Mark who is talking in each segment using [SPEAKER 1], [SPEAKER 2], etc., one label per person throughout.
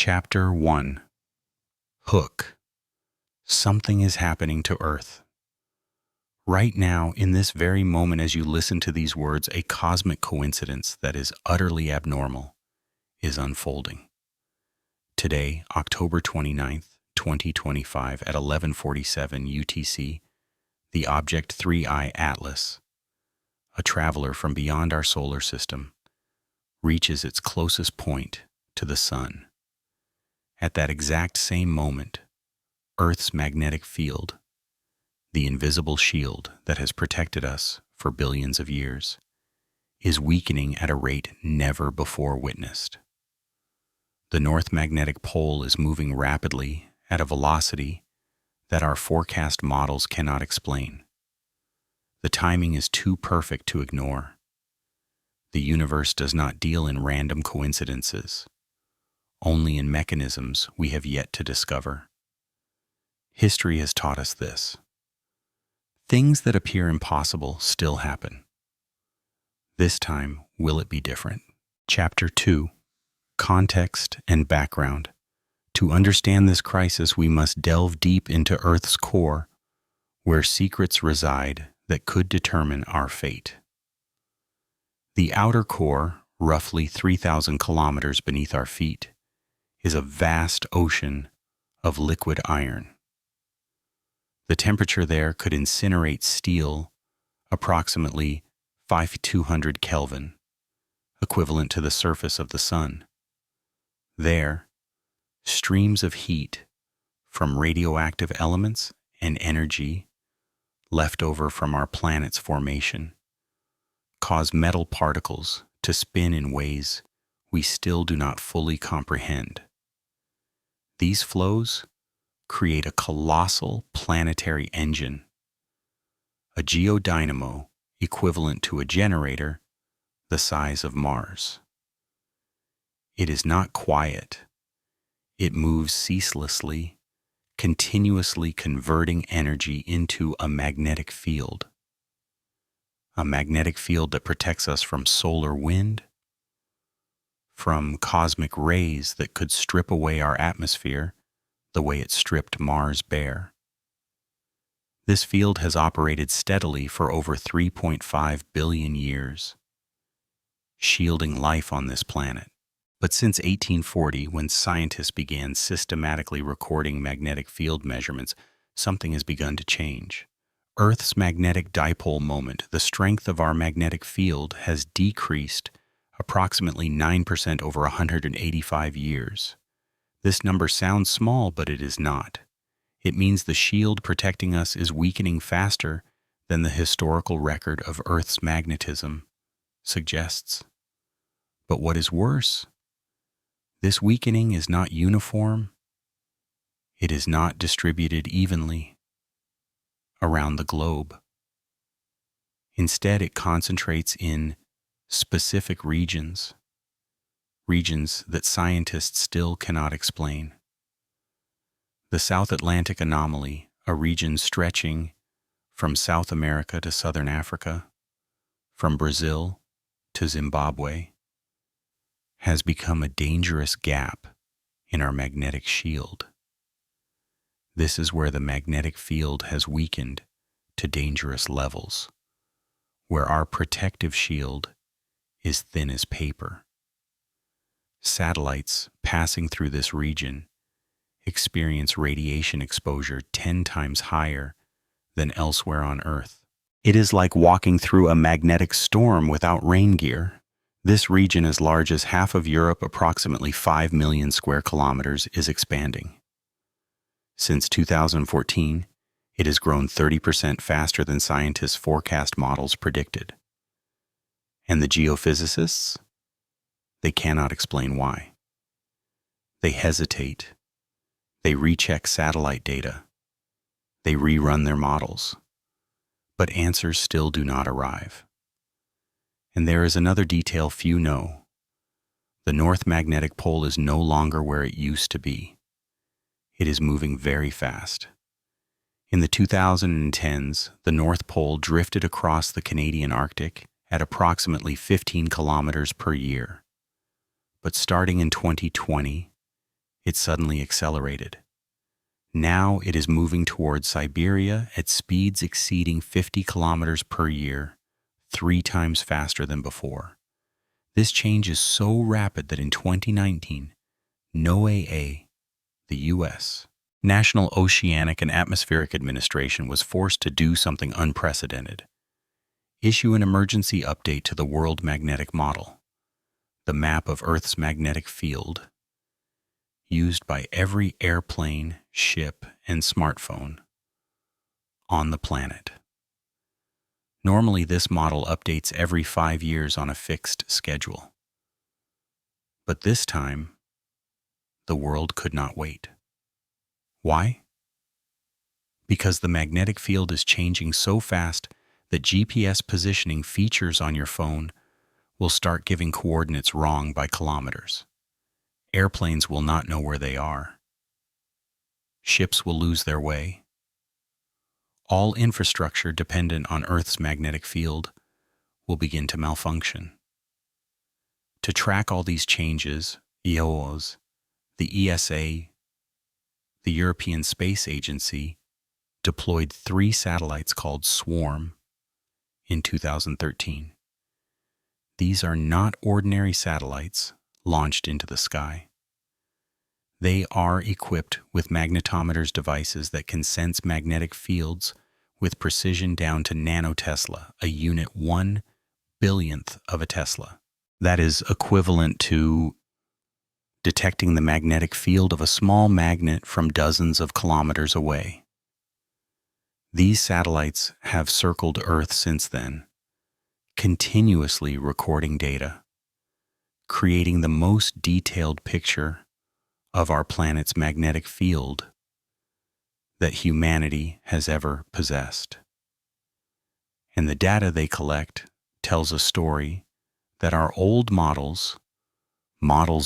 [SPEAKER 1] Chapter 1. Hook. Something is happening to Earth. Right now, in this very moment as you listen to these words, a cosmic coincidence that is utterly abnormal is unfolding. Today, October 29th, 2025 at 11:47 UTC, the object 3I Atlas, a traveler from beyond our solar system, reaches its closest point to the Sun. At that exact same moment, Earth's magnetic field, the invisible shield that has protected us for billions of years, is weakening at a rate never before witnessed. The North Magnetic Pole is moving rapidly at a velocity that our forecast models cannot explain. The timing is too perfect to ignore. The universe does not deal in random coincidences, only in mechanisms we have yet to discover. History has taught us this. Things that appear impossible still happen. This time, will it be different? Chapter 2. Context and background. To understand this crisis, we must delve deep into Earth's core, where secrets reside that could determine our fate. The outer core, roughly 3,000 kilometers beneath our feet, is a vast ocean of liquid iron. The temperature there could incinerate steel approximately 5200 Kelvin, equivalent to the surface of the Sun. There, streams of heat from radioactive elements and energy left over from our planet's formation cause metal particles to spin in ways we still do not fully comprehend. These flows create a colossal planetary engine, a geodynamo equivalent to a generator the size of Mars. It is not quiet. It moves ceaselessly, continuously converting energy into a magnetic field that protects us from solar wind, from cosmic rays that could strip away our atmosphere the way it stripped Mars bare. This field has operated steadily for over 3.5 billion years, shielding life on this planet. But since 1840, when scientists began systematically recording magnetic field measurements, something has begun to change. Earth's magnetic dipole moment, the strength of our magnetic field, has decreased approximately 9% over 185 years. This number sounds small, but it is not. It means the shield protecting us is weakening faster than the historical record of Earth's magnetism suggests. But what is worse, this weakening is not uniform. It is not distributed evenly around the globe. Instead, it concentrates in specific regions that scientists still cannot explain. The South Atlantic anomaly, a region stretching from South America to Southern Africa, from Brazil to Zimbabwe, has become a dangerous gap in our magnetic shield. This is where the magnetic field has weakened to dangerous levels, where our protective shield is thin as paper. Satellites passing through this region experience radiation exposure 10 times higher than elsewhere on Earth. It is like walking through a magnetic storm without rain gear. This region, as large as half of Europe, approximately 5 million square kilometers, is expanding. Since 2014, it has grown 30% faster than scientists' forecast models predicted. And the geophysicists? They cannot explain why. They hesitate. They recheck satellite data. They rerun their models. But answers still do not arrive. And there is another detail few know. The North Magnetic Pole is no longer where it used to be. It is moving very fast. In the 2010s, the North Pole drifted across the Canadian Arctic at approximately 15 kilometers per year. But starting in 2020, it suddenly accelerated. Now it is moving towards Siberia at speeds exceeding 50 kilometers per year, 3 times faster than before. This change is so rapid that in 2019, NOAA, the U.S. National Oceanic and Atmospheric Administration, was forced to do something unprecedented. Issue an emergency update to the World Magnetic Model, the map of Earth's magnetic field, used by every airplane, ship, and smartphone on the planet. Normally, this model updates every 5 years on a fixed schedule. But this time, the world could not wait. Why? Because the magnetic field is changing so fast that GPS positioning features on your phone will start giving coordinates wrong by kilometers. Airplanes will not know where they are. Ships will lose their way. All infrastructure dependent on Earth's magnetic field will begin to malfunction. To track all these changes, NOAA, the ESA, the European Space Agency, deployed 3 satellites called SWARM in 2013. These are not ordinary satellites launched into the sky. They are equipped with magnetometers devices that can sense magnetic fields with precision down to nanotesla, a unit 1 billionth of a Tesla. That is equivalent to detecting the magnetic field of a small magnet from dozens of kilometers away. These satellites have circled Earth since then, continuously recording data, creating the most detailed picture of our planet's magnetic field that humanity has ever possessed. And the data they collect tells a story that our old models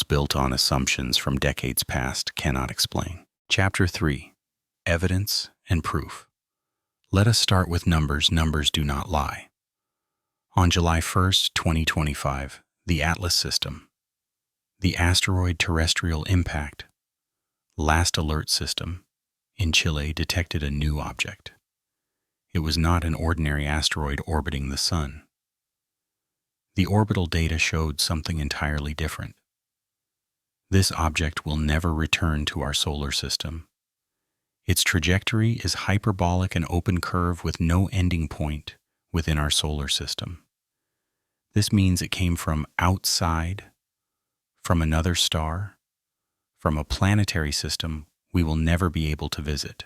[SPEAKER 1] built on assumptions from decades past, cannot explain. Chapter 3. Evidence and Proof. Let us start with numbers. Numbers do not lie. On July 1st, 2025, the Atlas system, the Asteroid Terrestrial Impact Last Alert System in Chile, detected a new object. It was not an ordinary asteroid orbiting the Sun. The orbital data showed something entirely different. This object will never return to our solar system. Its trajectory is hyperbolic and open curve with no ending point within our solar system. This means it came from outside, from another star, from a planetary system we will never be able to visit.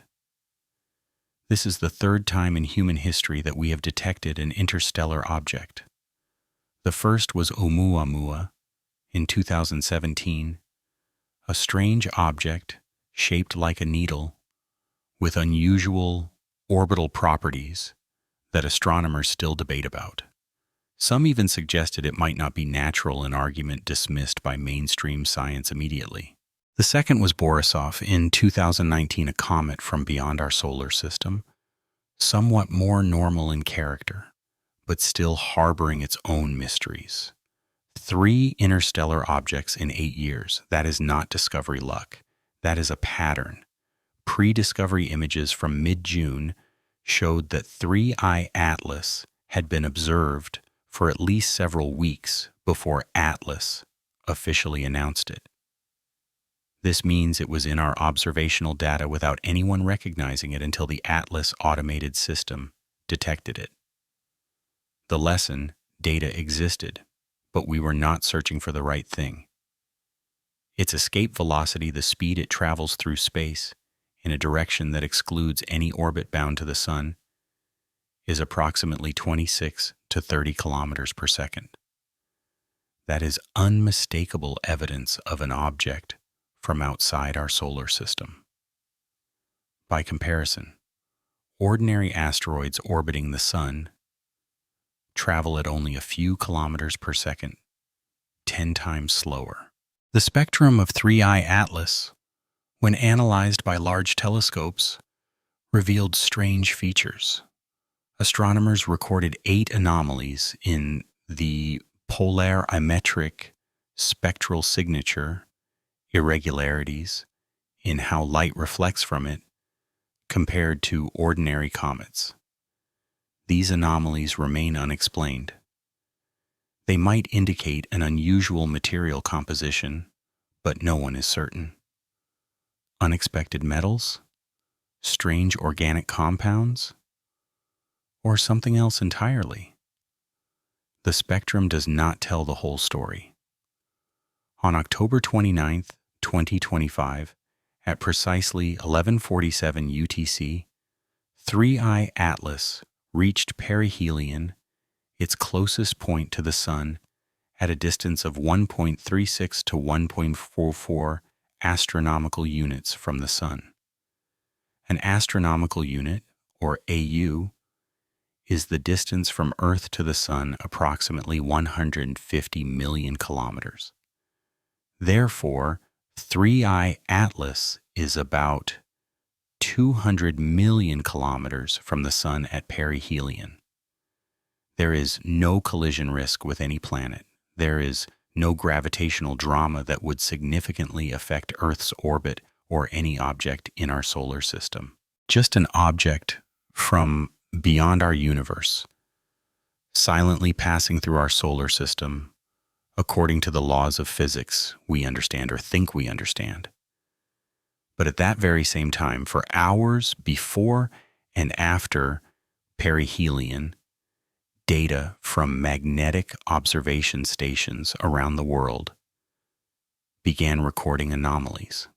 [SPEAKER 1] This is the 3rd time in human history that we have detected an interstellar object. The first was Oumuamua in 2017, a strange object shaped like a needle with unusual orbital properties that astronomers still debate about. Some even suggested it might not be natural, an argument dismissed by mainstream science immediately. The second was Borisov in 2019, a comet from beyond our solar system, somewhat more normal in character, but still harboring its own mysteries. 3 interstellar objects in 8 years. That is not discovery luck. That is a pattern. Pre-discovery images from mid-June showed that 3I Atlas had been observed for at least several weeks before Atlas officially announced it. This means it was in our observational data without anyone recognizing it until the Atlas automated system detected it. The lesson: data existed, but we were not searching for the right thing. Its escape velocity, the speed it travels through space in a direction that excludes any orbit bound to the Sun, is approximately 26 to 30 kilometers per second. That is unmistakable evidence of an object from outside our solar system. By comparison, ordinary asteroids orbiting the Sun travel at only a few kilometers per second, 10 times slower. The spectrum of 3I Atlas, when analyzed by large telescopes, revealed strange features. Astronomers recorded 8 anomalies in the polarimetric spectral signature irregularities in how light reflects from it compared to ordinary comets. These anomalies remain unexplained. They might indicate an unusual material composition, but no one is certain. Unexpected metals, strange organic compounds, or something else entirely. The spectrum does not tell the whole story. On October 29th, 2025, at precisely 11:47 UTC, 3I Atlas reached perihelion, its closest point to the Sun, at a distance of 1.36 to 1.44 astronomical units from the Sun. An astronomical unit, or AU, is the distance from Earth to the Sun, approximately 150 million kilometers. Therefore, 3I Atlas is about 200 million kilometers from the Sun at perihelion. There is no collision risk with any planet. There is no gravitational drama that would significantly affect Earth's orbit or any object in our solar system. Just an object from beyond our universe, silently passing through our solar system according to the laws of physics we understand or think we understand. But at that very same time, for hours before and after perihelion, data from magnetic observation stations around the world began recording anomalies.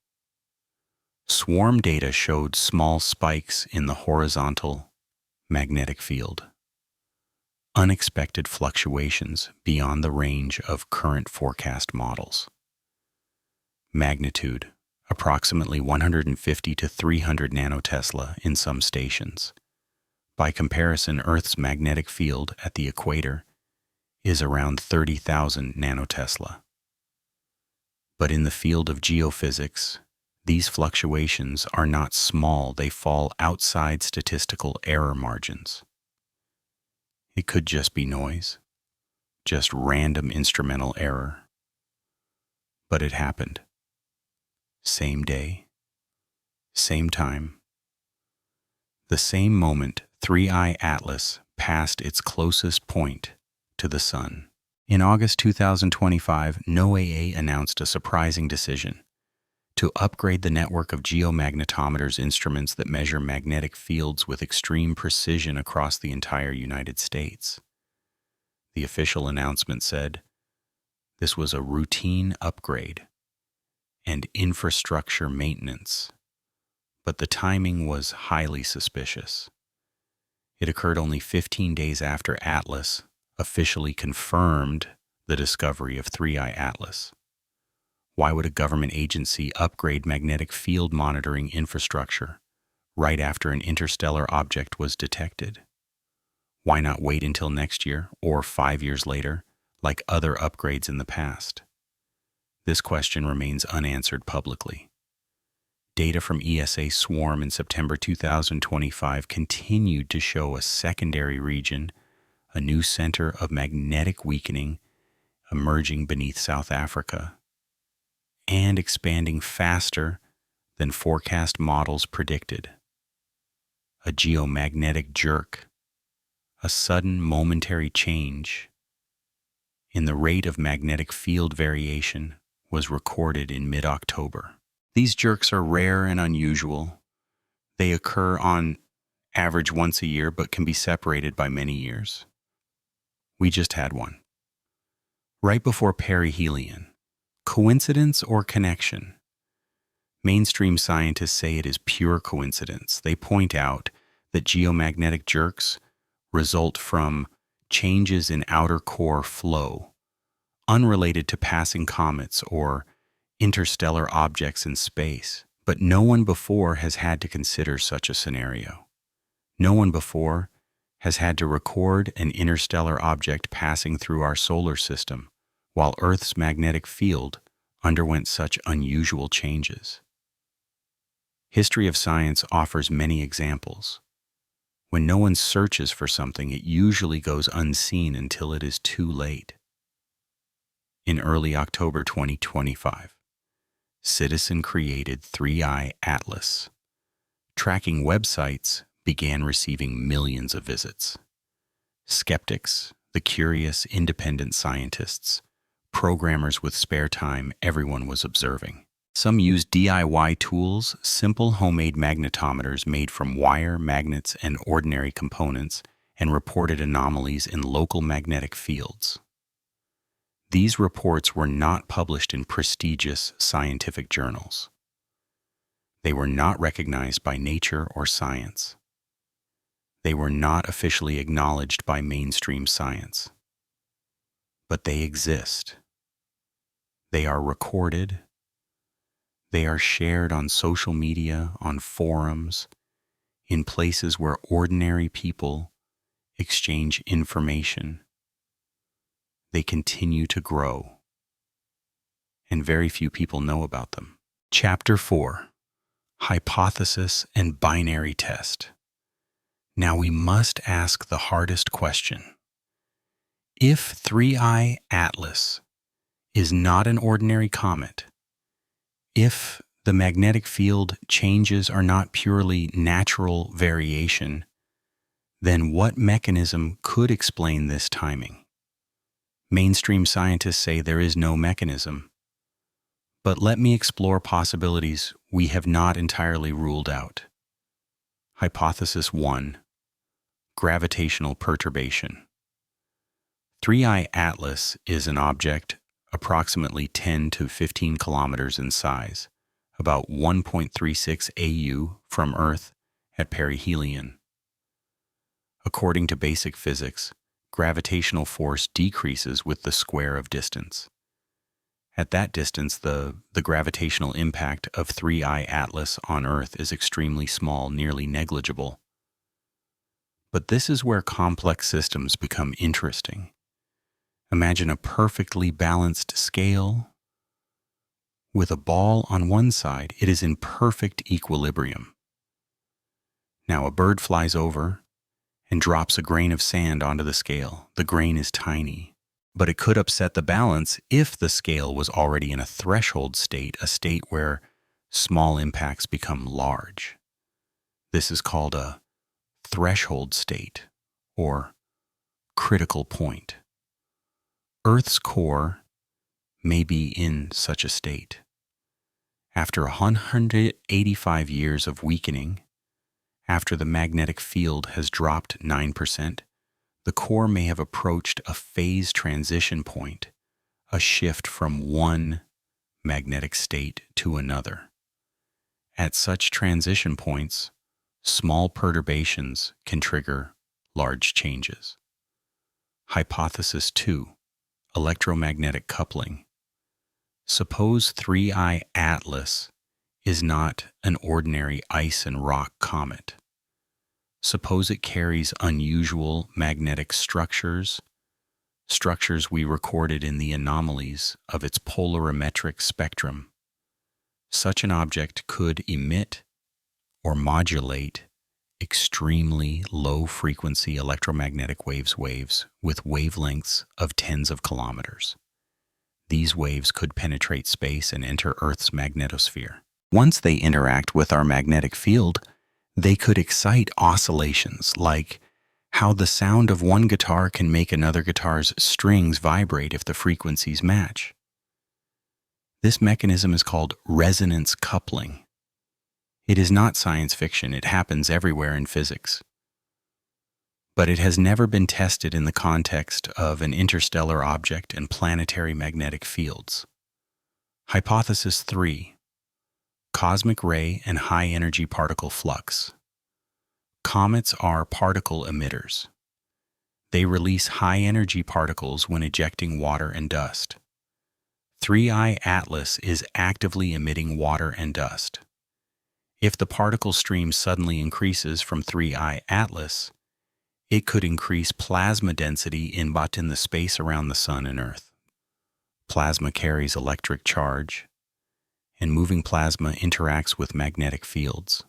[SPEAKER 1] Swarm data showed small spikes in the horizontal magnetic field, unexpected fluctuations beyond the range of current forecast models. Magnitude, approximately 150 to 300 nanotesla in some stations. By comparison, Earth's magnetic field at the equator is around 30,000 nanotesla. But in the field of geophysics, these fluctuations are not small, they fall outside statistical error margins. It could just be noise, just random instrumental error. But it happened. Same day, same time. The same moment 3I Atlas passed its closest point to the Sun. In August 2025, NOAA announced a surprising decision to upgrade the network of geomagnetometers instruments that measure magnetic fields with extreme precision across the entire United States. The official announcement said this was a routine upgrade and infrastructure maintenance, but the timing was highly suspicious. It occurred only 15 days after Atlas officially confirmed the discovery of 3I Atlas. Why would a government agency upgrade magnetic field monitoring infrastructure right after an interstellar object was detected? Why not wait until next year or 5 years later, like other upgrades in the past? This question remains unanswered publicly. Data from ESA Swarm in September 2025 continued to show a secondary region, a new center of magnetic weakening emerging beneath South Africa, and expanding faster than forecast models predicted. A geomagnetic jerk, a sudden momentary change in the rate of magnetic field variation was recorded in mid-October. These jerks are rare and unusual. They occur on average once a year but can be separated by many years. We just had one. Right before perihelion. Coincidence or connection? Mainstream scientists say it is pure coincidence. They point out that geomagnetic jerks result from changes in outer core flow, unrelated to passing comets or interstellar objects in space. But no one before has had to consider such a scenario. No one before has had to record an interstellar object passing through our solar system while Earth's magnetic field underwent such unusual changes. History of science offers many examples. When no one searches for something, it usually goes unseen until it is too late. In early October 2025, citizen-created 3i Atlas. Tracking websites began receiving millions of visits. Skeptics, the curious, independent scientists, programmers with spare time, everyone was observing. Some used DIY tools, simple homemade magnetometers made from wire, magnets, and ordinary components, and reported anomalies in local magnetic fields. These reports were not published in prestigious scientific journals. They were not recognized by Nature or Science. They were not officially acknowledged by mainstream science. But they exist. They are recorded. They are shared on social media, on forums, in places where ordinary people exchange information. They continue to grow, and very few people know about them. Chapter 4: Hypothesis and Binary Test. Now we must ask the hardest question. If 3i Atlas is not an ordinary comet, if the magnetic field changes are not purely natural variation, then what mechanism could explain this timing? Mainstream scientists say there is no mechanism, but let me explore possibilities we have not entirely ruled out. Hypothesis 1: Gravitational perturbation. 3i Atlas is an object approximately 10 to 15 kilometers in size, about 1.36 AU from Earth at perihelion. According to basic physics, gravitational force decreases with the square of distance. At that distance, the gravitational impact of 3i Atlas on Earth is extremely small, nearly negligible. But this is where complex systems become interesting. Imagine a perfectly balanced scale. With a ball on one side, it is in perfect equilibrium. Now a bird flies over and drops a grain of sand onto the scale. The grain is tiny, but it could upset the balance if the scale was already in a threshold state, a state where small impacts become large. This is called a threshold state or critical point. Earth's core may be in such a state. After 185 years of weakening, after the magnetic field has dropped 9%, the core may have approached a phase transition point, a shift from one magnetic state to another. At such transition points, small perturbations can trigger large changes. Hypothesis 2: Electromagnetic coupling. Suppose 3i Atlas is not an ordinary ice and rock comet. Suppose it carries unusual magnetic structures we recorded in the anomalies of its polarimetric spectrum. Such an object could emit or modulate extremely low-frequency electromagnetic waves with wavelengths of tens of kilometers. These waves could penetrate space and enter Earth's magnetosphere. Once they interact with our magnetic field, they could excite oscillations, like how the sound of one guitar can make another guitar's strings vibrate if the frequencies match. This mechanism is called resonance coupling. It is not science fiction. It happens everywhere in physics. But it has never been tested in the context of an interstellar object and planetary magnetic fields. Hypothesis 3: Cosmic ray and high-energy particle flux. Comets are particle emitters. They release high-energy particles when ejecting water and dust. 3i Atlas is actively emitting water and dust. If the particle stream suddenly increases from 3i Atlas, it could increase plasma density in the space around the Sun and Earth. Plasma carries electric charge, and moving plasma interacts with magnetic fields.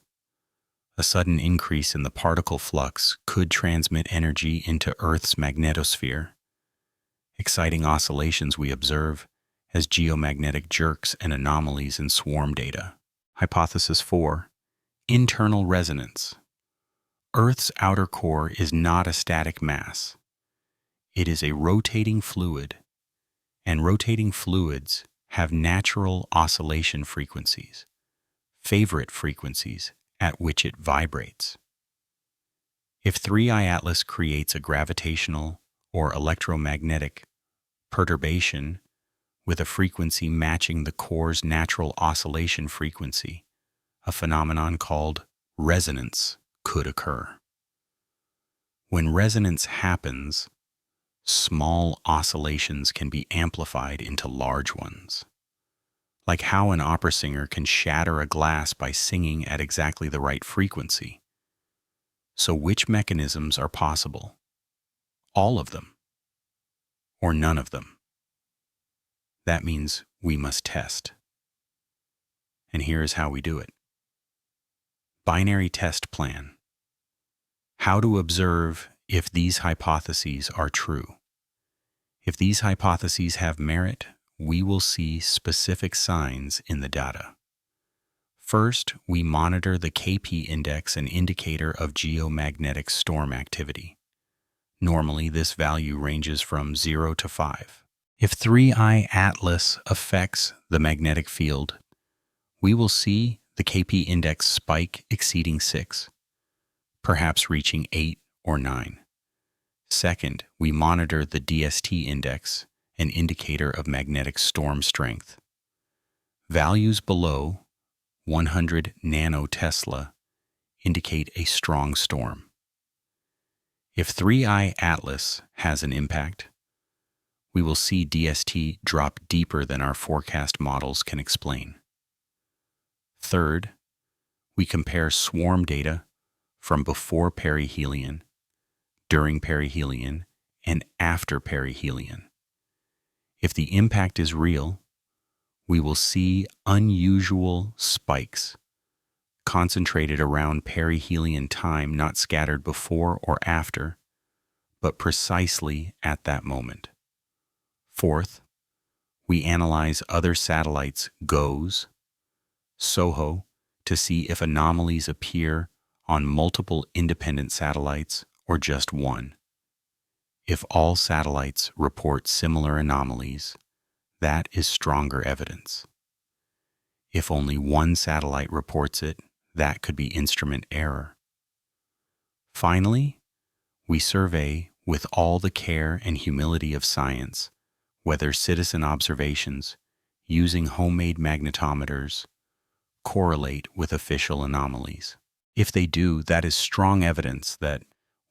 [SPEAKER 1] A sudden increase in the particle flux could transmit energy into Earth's magnetosphere, exciting oscillations we observe as geomagnetic jerks and anomalies in swarm data. Hypothesis 4. Internal resonance. Earth's outer core is not a static mass. It is a rotating fluid, and rotating fluids have natural oscillation frequencies, favorite frequencies at which it vibrates. If 3I Atlas creates a gravitational or electromagnetic perturbation with a frequency matching the core's natural oscillation frequency, a phenomenon called resonance could occur. When resonance happens, small oscillations can be amplified into large ones, like how an opera singer can shatter a glass by singing at exactly the right frequency. So which mechanisms are possible? All of them, or none of them? That means we must test. And here is how we do it. Binary test plan. How to observe if these hypotheses are true. If these hypotheses have merit, we will see specific signs in the data. First, we monitor the KP index, an indicator of geomagnetic storm activity. Normally, this value ranges from 0 to 5. If 3I Atlas affects the magnetic field, we will see the KP index spike exceeding 6, perhaps reaching 8 or 9. Second, we monitor the DST index, an indicator of magnetic storm strength. Values below 100 nanotesla indicate a strong storm. If 3I Atlas has an impact, we will see DST drop deeper than our forecast models can explain. Third, we compare swarm data from before perihelion, during perihelion, and after perihelion. If the impact is real, we will see unusual spikes, concentrated around perihelion time, not scattered before or after, but precisely at that moment. Fourth, we analyze other satellites' GOES, SOHO, to see if anomalies appear on multiple independent satellites or just one. If all satellites report similar anomalies, that is stronger evidence. If only one satellite reports it, that could be instrument error. Finally, we survey with all the care and humility of science whether citizen observations using homemade magnetometers correlate with official anomalies. If they do, that is strong evidence that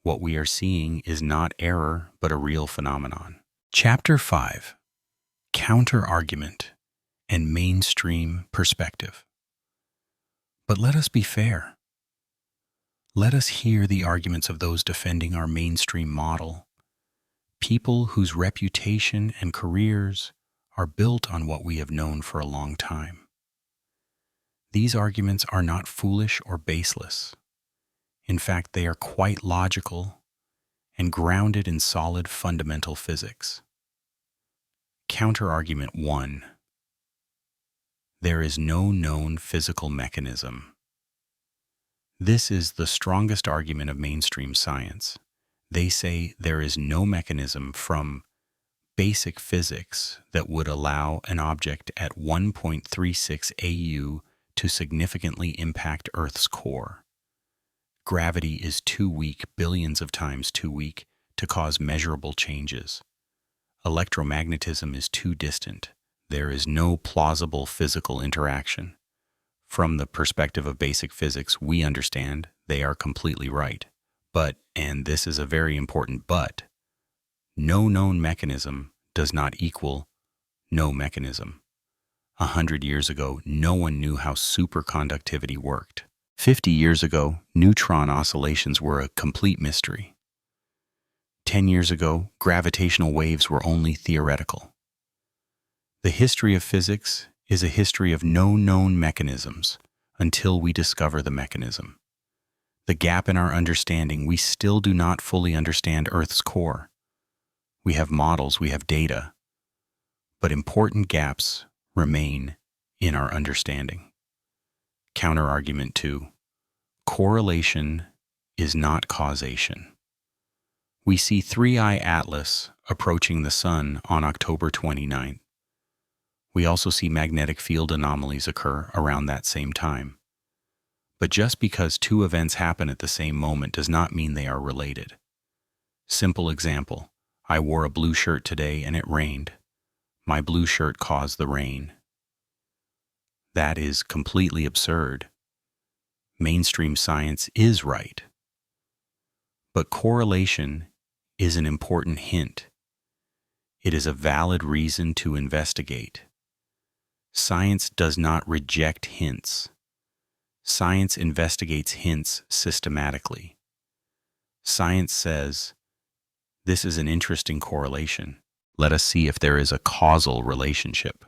[SPEAKER 1] what we are seeing is not error but a real phenomenon. Chapter 5. Counter-argument and mainstream perspective. But let us be fair. Let us hear the arguments of those defending our mainstream model, people whose reputation and careers are built on what we have known for a long time. These arguments are not foolish or baseless. In fact, they are quite logical and grounded in solid fundamental physics. Counter-argument 1. There is no known physical mechanism. This is the strongest argument of mainstream science. They say there is no mechanism from basic physics that would allow an object at 1.36 AU to significantly impact Earth's core. Gravity is too weak, billions of times too weak, to cause measurable changes. Electromagnetism is too distant. There is no plausible physical interaction. From the perspective of basic physics, we understand they are completely right. But, and this is a very important but, no known mechanism does not equal no mechanism. 100 years ago, no one knew how superconductivity worked. 50 years ago, neutron oscillations were a complete mystery. 10 years ago, gravitational waves were only theoretical. The history of physics is a history of no known mechanisms until we discover the mechanism. The gap in our understanding, we still do not fully understand Earth's core. We have models, we have data, but important gaps remain in our understanding. Counterargument 2. Correlation is not causation. We see 3I Atlas approaching the Sun on October 29th. We also see magnetic field anomalies occur around that same time. But just because two events happen at the same moment does not mean they are related. Simple example, I wore a blue shirt today and it rained. My blue shirt caused the rain. That is completely absurd. Mainstream science is right. But correlation is an important hint. It is a valid reason to investigate. Science does not reject hints. Science investigates hints systematically. Science says, this is an interesting correlation. Let us see if there is a causal relationship.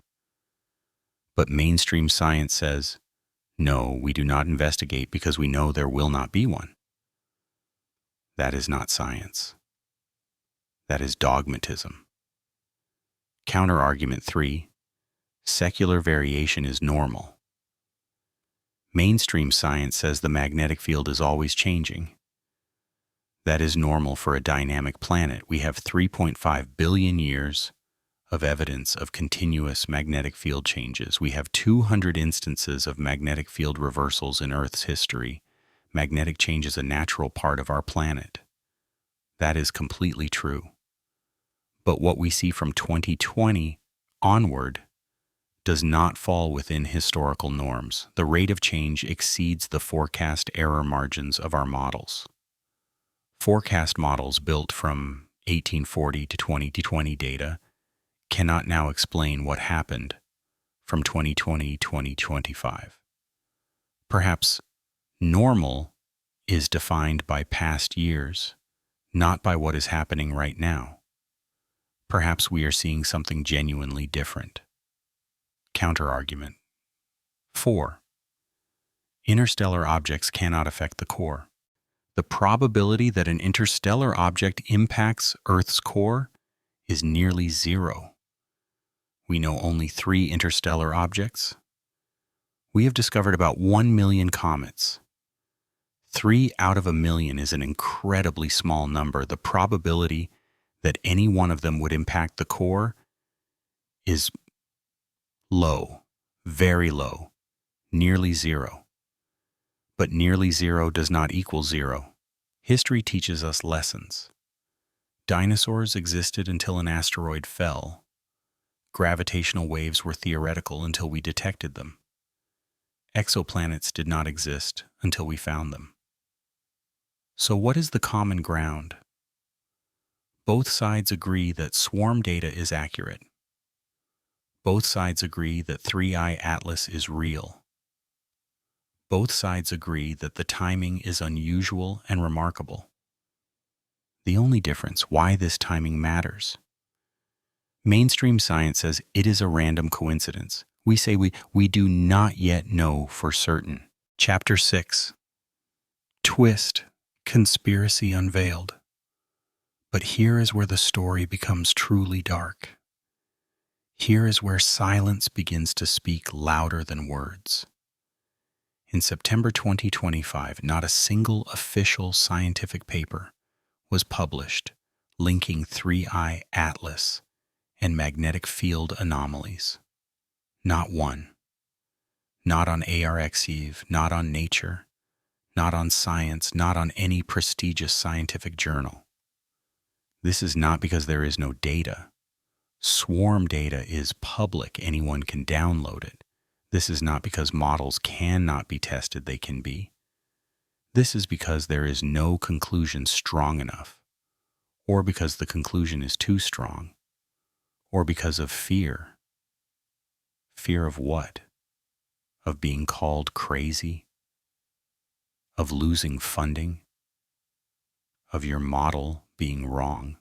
[SPEAKER 1] But mainstream science says, no, we do not investigate because we know there will not be one. That is not science. That is dogmatism. Counterargument 3. Secular variation is normal. Mainstream science says the magnetic field is always changing. That is normal for a dynamic planet. We have 3.5 billion years of evidence of continuous magnetic field changes. We have 200 instances of magnetic field reversals in Earth's history. Magnetic change is a natural part of our planet. That is completely true. But what we see from 2020 onward does not fall within historical norms. The rate of change exceeds the forecast error margins of our models. Forecast models built from 1840 to 2020 data cannot now explain what happened from 2020 to 2025. Perhaps normal is defined by past years, not by what is happening right now. Perhaps we are seeing something genuinely different. Counterargument 4. Interstellar objects cannot affect the core. The probability that an interstellar object impacts Earth's core is nearly zero. We know only 3 interstellar objects. We have discovered about 1 million comets. 3 out of a million is an incredibly small number. The probability that any one of them would impact the core is low, very low, nearly zero. But nearly zero does not equal zero. History teaches us lessons. Dinosaurs existed until an asteroid fell. Gravitational waves were theoretical until we detected them. Exoplanets did not exist until we found them. So what is the common ground? Both sides agree that swarm data is accurate. Both sides agree that 3I Atlas is real. Both sides agree that the timing is unusual and remarkable. The only difference, why this timing matters. Mainstream science says it is a random coincidence. We say we do not yet know for certain. Chapter 6. Twist, conspiracy unveiled. But here is where the story becomes truly dark. Here is where silence begins to speak louder than words. In September 2025, not a single official scientific paper was published linking 3I Atlas and magnetic field anomalies. Not one. Not on ARXEVE, not on Nature, not on Science, not on any prestigious scientific journal. This is not because there is no data. Swarm data is public. Anyone can download it. This is not because models cannot be tested, they can be. This is because there is no conclusion strong enough, or because the conclusion is too strong, or because of fear. Fear of what? Of being called crazy? Of losing funding? Of your model being wrong?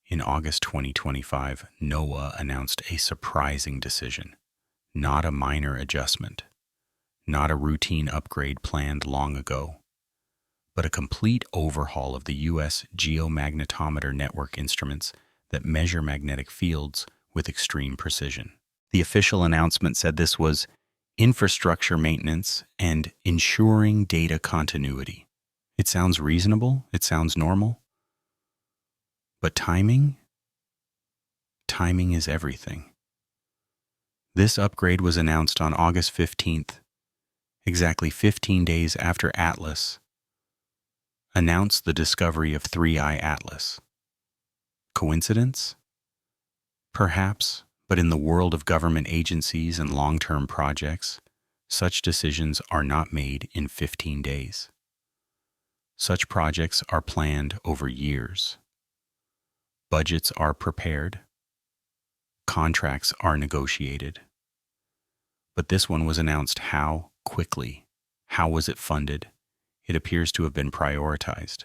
[SPEAKER 1] In August 2025, NOAA announced a surprising decision. Not a minor adjustment, not a routine upgrade planned long ago, but a complete overhaul of the U.S. geomagnetometer network instruments that measure magnetic fields with extreme precision. The official announcement said this was infrastructure maintenance and ensuring data continuity. It sounds reasonable, it sounds normal. But timing is everything. This upgrade was announced on August 15th, exactly 15 days after Atlas announced the discovery of 3I Atlas. Coincidence? Perhaps, but in the world of government agencies and long-term projects, such decisions are not made in 15 days. Such projects are planned over years. Budgets are prepared. Contracts are negotiated. But this one was announced how quickly? How was it funded? It appears to have been prioritized.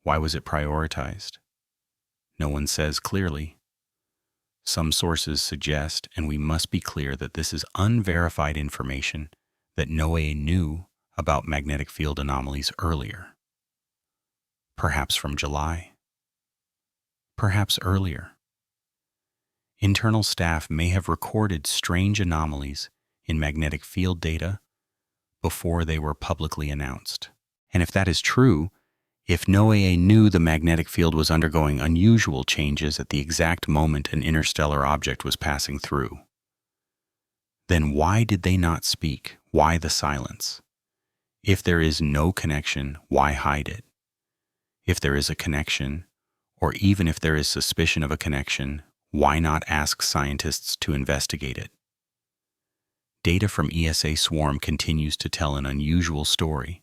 [SPEAKER 1] Why was it prioritized? No one says clearly. Some sources suggest, and we must be clear that this is unverified information, that NOAA knew about magnetic field anomalies earlier. Perhaps from July. Perhaps earlier. Internal staff may have recorded strange anomalies in magnetic field data before they were publicly announced. And if that is true, if NOAA knew the magnetic field was undergoing unusual changes at the exact moment an interstellar object was passing through, then why did they not speak? Why the silence? If there is no connection, why hide it? If there is a connection, or even if there is suspicion of a connection, why not ask scientists to investigate it? Data from ESA Swarm continues to tell an unusual story.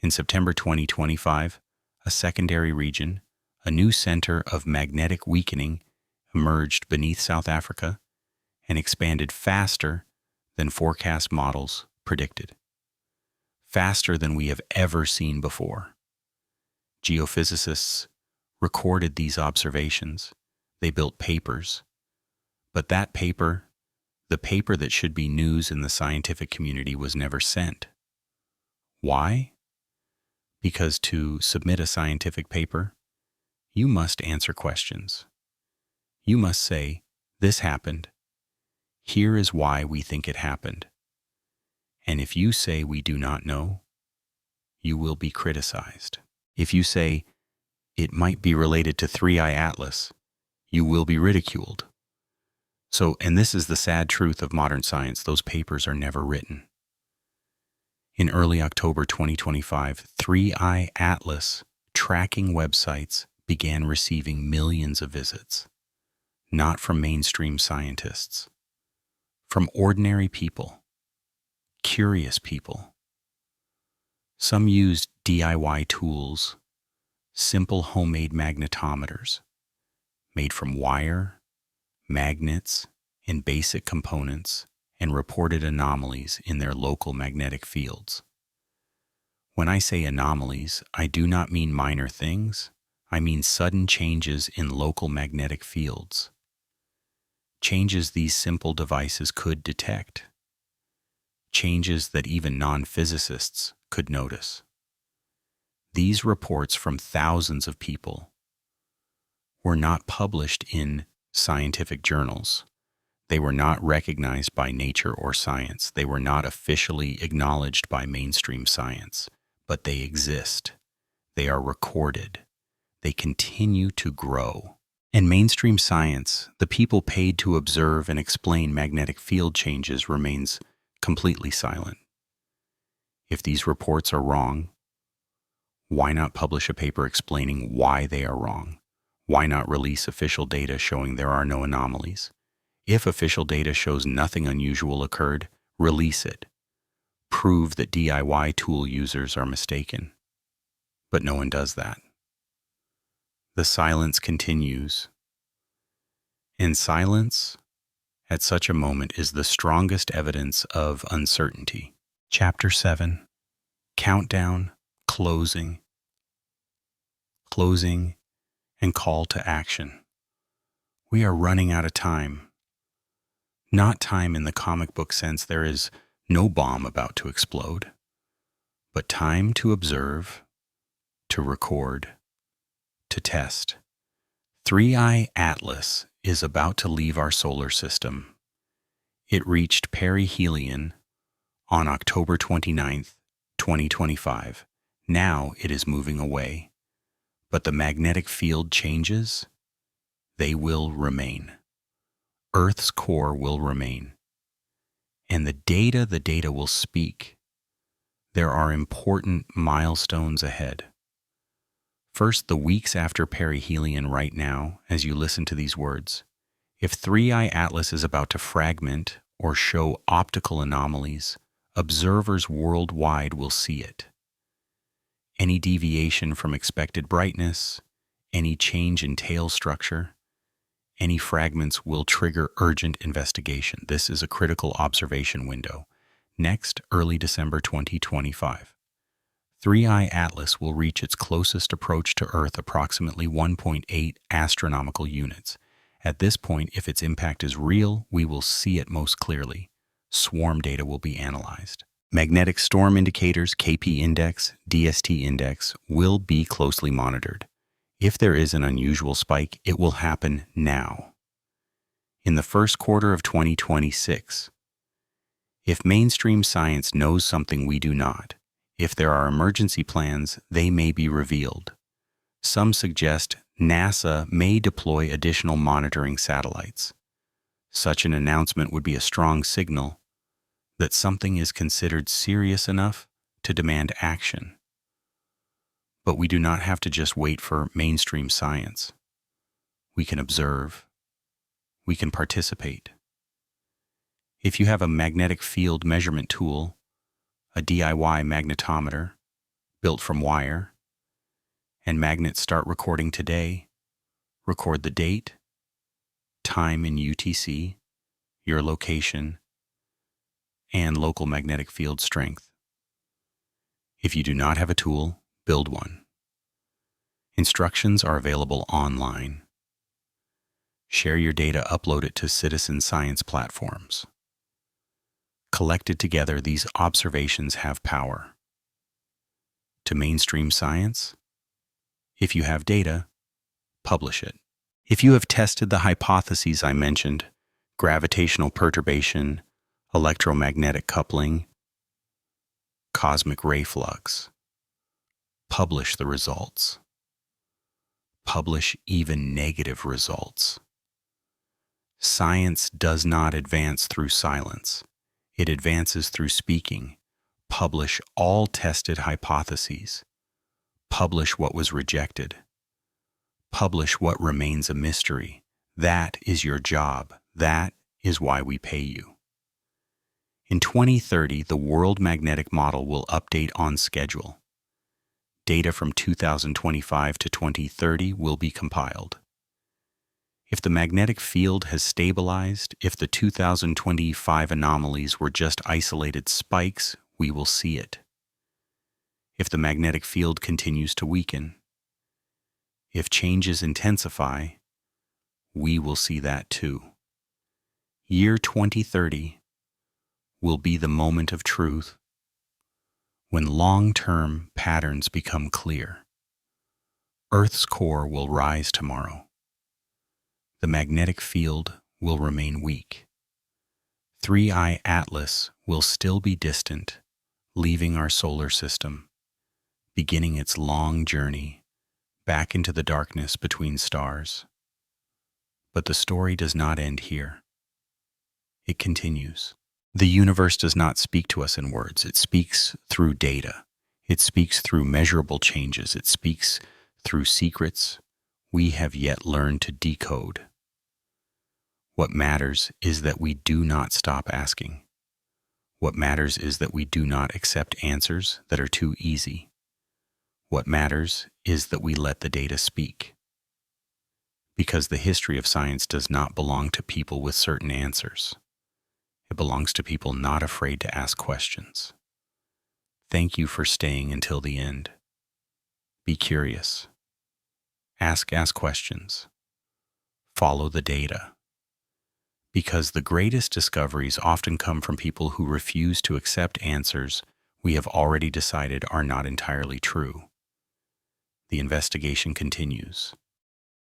[SPEAKER 1] In September 2025, a secondary region, a new center of magnetic weakening, emerged beneath South Africa and expanded faster than forecast models predicted. Faster than we have ever seen before. Geophysicists recorded these observations. They built papers. But that paper, the paper that should be news in the scientific community, was never sent. Why? Because to submit a scientific paper, you must answer questions. You must say, this happened. Here is why we think it happened. And if you say we do not know, you will be criticized. If you say it might be related to 3I Atlas, you will be ridiculed. So, and this is the sad truth of modern science, those papers are never written. In early October 2025, 3I Atlas tracking websites began receiving millions of visits, not from mainstream scientists, from ordinary people, curious people. Some used DIY tools, simple homemade magnetometers, made from wire, magnets, and basic components, and reported anomalies in their local magnetic fields. When I say anomalies, I do not mean minor things. I mean sudden changes in local magnetic fields. Changes these simple devices could detect. Changes that even non-physicists could notice. These reports from thousands of people were not published in scientific journals. They were not recognized by Nature or Science. They were not officially acknowledged by mainstream science, but they exist. They are recorded. They continue to grow. In mainstream science, the people paid to observe and explain magnetic field changes remains completely silent. If these reports are wrong, why not publish a paper explaining why they are wrong? Why not release official data showing there are no anomalies? If official data shows nothing unusual occurred, release it. Prove that DIY tool users are mistaken. But no one does that. The silence continues. And silence, at such a moment, is the strongest evidence of uncertainty. Chapter 7. Countdown, closing, and call to action. We are running out of time. Not time in the comic book sense, there is no bomb about to explode, but time to observe, to record, to test. 3I Atlas is about to leave our solar system. It reached perihelion on October 29th, 2025. Now it is moving away. But the magnetic field changes, they will remain. Earth's core will remain. And the data will speak. There are important milestones ahead. First, the weeks after perihelion right now, as you listen to these words, if 3I Atlas is about to fragment or show optical anomalies, observers worldwide will see it. Any deviation from expected brightness, any change in tail structure, any fragments will trigger urgent investigation. This is a critical observation window. Next, early December 2025. 3I Atlas will reach its closest approach to Earth, approximately 1.8 astronomical units. At this point, if its impact is real, we will see it most clearly. Swarm data will be analyzed. Magnetic storm indicators, KP index, DST index, will be closely monitored. If there is an unusual spike, it will happen now. In the first quarter of 2026, if mainstream science knows something we do not, if there are emergency plans, they may be revealed. Some suggest NASA may deploy additional monitoring satellites. Such an announcement would be a strong signal that something is considered serious enough to demand action. But we do not have to just wait for mainstream science. We can observe. We can participate. If you have a magnetic field measurement tool, a DIY magnetometer built from wire, and magnets start recording today, record the date, time in UTC, your location, and local magnetic field strength. If you do not have a tool, build one. Instructions are available online. Share your data, upload it to citizen science platforms. Collected together, these observations have power. To mainstream science, if you have data, publish it. If you have tested the hypotheses I mentioned, gravitational perturbation, electromagnetic coupling, cosmic ray flux, publish the results. Publish even negative results. Science does not advance through silence. It advances through speaking. Publish all tested hypotheses. Publish what was rejected. Publish what remains a mystery. That is your job. That is why we pay you. In 2030, the World Magnetic Model will update on schedule. Data from 2025 to 2030 will be compiled. If the magnetic field has stabilized, if the 2025 anomalies were just isolated spikes, we will see it. If the magnetic field continues to weaken, if changes intensify, we will see that too. Year 2030 will be the moment of truth, when long-term patterns become clear. Earth's core will rise tomorrow. The magnetic field will remain weak. 3I Atlas will still be distant, leaving our solar system, beginning its long journey back into the darkness between stars. But the story does not end here. It continues. The universe does not speak to us in words. It speaks through data. It speaks through measurable changes. It speaks through secrets we have yet learned to decode. What matters is that we do not stop asking. What matters is that we do not accept answers that are too easy. What matters is that we let the data speak. Because the history of science does not belong to people with certain answers. It belongs to people not afraid to ask questions. Thank you for staying until the end. Be curious. Ask questions. Follow the data. Because the greatest discoveries often come from people who refuse to accept answers we have already decided are not entirely true. The investigation continues.